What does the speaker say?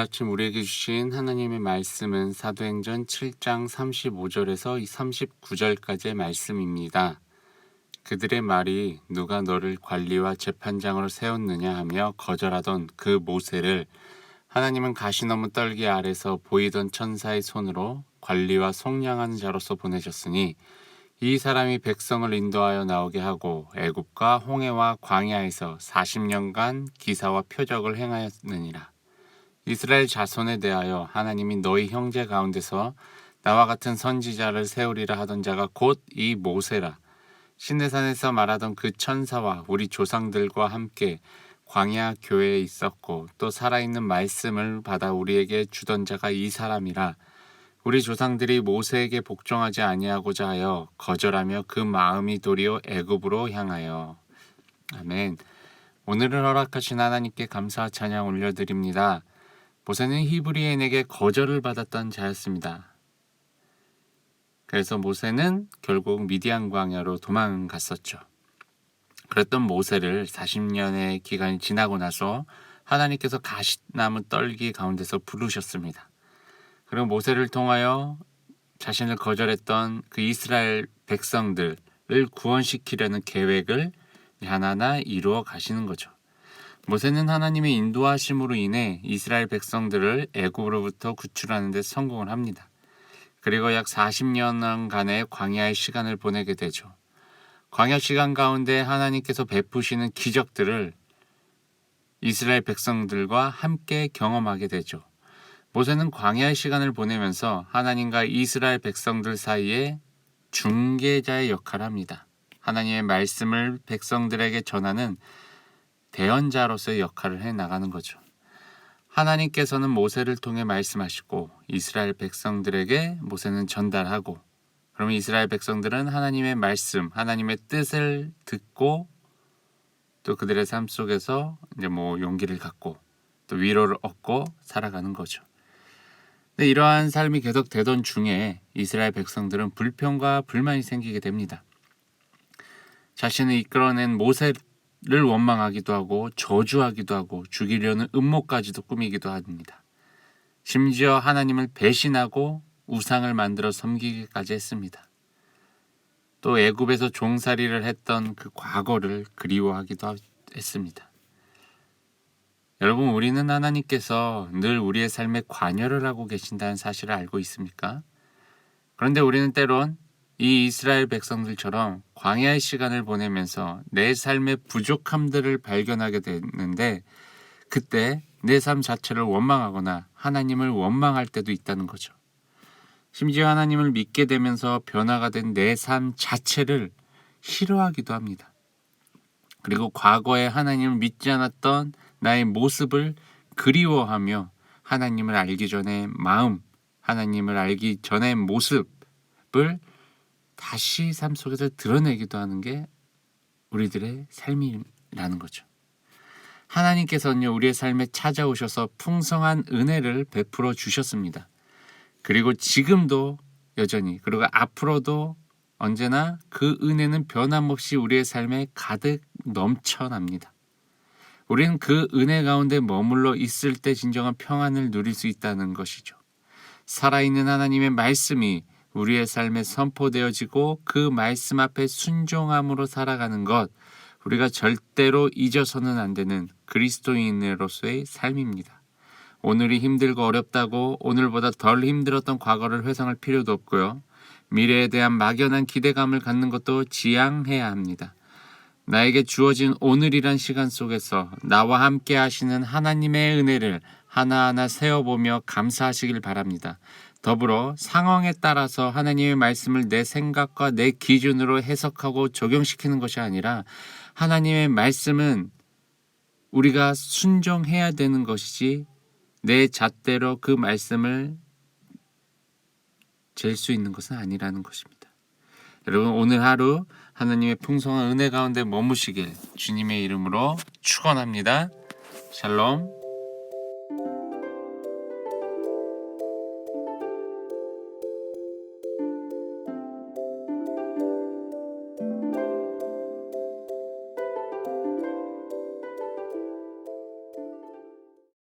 아침 우리에게 주신 하나님의 말씀은 사도행전 7장 35절에서 39절까지의 말씀입니다. 그들의 말이 누가 너를 관리와 재판장으로 세웠느냐 하며 거절하던 그 모세를 하나님은 가시너무 떨기 아래서 보이던 천사의 손으로 관리와 속량하는 자로서 보내셨으니 이 사람이 백성을 인도하여 나오게 하고 애굽과 홍해와 광야에서 40년간 기사와 표적을 행하였느니라. 이스라엘 자손에 대하여 하나님이 너희 형제 가운데서 나와 같은 선지자를 세우리라 하던 자가 곧 이 모세라. 시내산에서 말하던 그 천사와 우리 조상들과 함께 광야 교회에 있었고 또 살아있는 말씀을 받아 우리에게 주던 자가 이 사람이라. 우리 조상들이 모세에게 복종하지 아니하고자 하여 거절하며 그 마음이 도리어 애굽으로 향하여. 아멘. 오늘을 허락하신 하나님께 감사와 찬양 올려드립니다. 모세는 히브리인에게 거절을 받았던 자였습니다. 그래서 모세는 결국 미디안 광야로 도망갔었죠. 그랬던 모세를 40년의 기간이 지나고 나서 하나님께서 가시나무 떨기 가운데서 부르셨습니다. 그리고 모세를 통하여 자신을 거절했던 그 이스라엘 백성들을 구원시키려는 계획을 하나하나 이루어 가시는 거죠. 모세는 하나님의 인도하심으로 인해 이스라엘 백성들을 애굽으로부터 구출하는 데 성공을 합니다. 그리고 약 40년간의 광야의 시간을 보내게 되죠. 광야 시간 가운데 하나님께서 베푸시는 기적들을 이스라엘 백성들과 함께 경험하게 되죠. 모세는 광야의 시간을 보내면서 하나님과 이스라엘 백성들 사이에 중개자의 역할을 합니다. 하나님의 말씀을 백성들에게 전하는 대언자로서의 역할을 해나가는 거죠. 하나님께서는 모세를 통해 말씀하시고 이스라엘 백성들에게 모세는 전달하고, 그러면 이스라엘 백성들은 하나님의 말씀, 하나님의 뜻을 듣고 또 그들의 삶 속에서 이제 용기를 갖고 또 위로를 얻고 살아가는 거죠. 근데 이러한 삶이 계속되던 중에 이스라엘 백성들은 불평과 불만이 생기게 됩니다. 자신을 이끌어낸 모세를 원망하기도 하고 저주하기도 하고 죽이려는 음모까지도 꾸미기도 합니다. 심지어 하나님을 배신하고 우상을 만들어 섬기기까지 했습니다. 또 애굽에서 종살이를 했던 그 과거를 그리워하기도 했습니다. 여러분, 우리는 하나님께서 늘 우리의 삶에 관여를 하고 계신다는 사실을 알고 있습니까? 그런데 우리는 때론 이 이스라엘 백성들처럼 광야의 시간을 보내면서 내 삶의 부족함들을 발견하게 되는데, 그때 내 삶 자체를 원망하거나 하나님을 원망할 때도 있다는 거죠. 심지어 하나님을 믿게 되면서 변화가 된 내 삶 자체를 싫어하기도 합니다. 그리고 과거에 하나님을 믿지 않았던 나의 모습을 그리워하며 하나님을 알기 전의 마음, 하나님을 알기 전의 모습을 다시 삶 속에서 드러내기도 하는 게 우리들의 삶이라는 거죠. 하나님께서는요, 우리의 삶에 찾아오셔서 풍성한 은혜를 베풀어 주셨습니다. 그리고 지금도 여전히, 그리고 앞으로도 언제나 그 은혜는 변함없이 우리의 삶에 가득 넘쳐납니다. 우리는 그 은혜 가운데 머물러 있을 때 진정한 평안을 누릴 수 있다는 것이죠. 살아있는 하나님의 말씀이 우리의 삶에 선포되어지고 그 말씀 앞에 순종함으로 살아가는 것, 우리가 절대로 잊어서는 안 되는 그리스도인으로서의 삶입니다. 오늘이 힘들고 어렵다고 오늘보다 덜 힘들었던 과거를 회상할 필요도 없고요. 미래에 대한 막연한 기대감을 갖는 것도 지양해야 합니다. 나에게 주어진 오늘이란 시간 속에서 나와 함께 하시는 하나님의 은혜를 하나하나 세어보며 감사하시길 바랍니다. 더불어 상황에 따라서 하나님의 말씀을 내 생각과 내 기준으로 해석하고 적용시키는 것이 아니라, 하나님의 말씀은 우리가 순종해야 되는 것이지 내 잣대로 그 말씀을 잴 수 있는 것은 아니라는 것입니다. 여러분, 오늘 하루 하나님의 풍성한 은혜 가운데 머무시길 주님의 이름으로 축원합니다. 샬롬.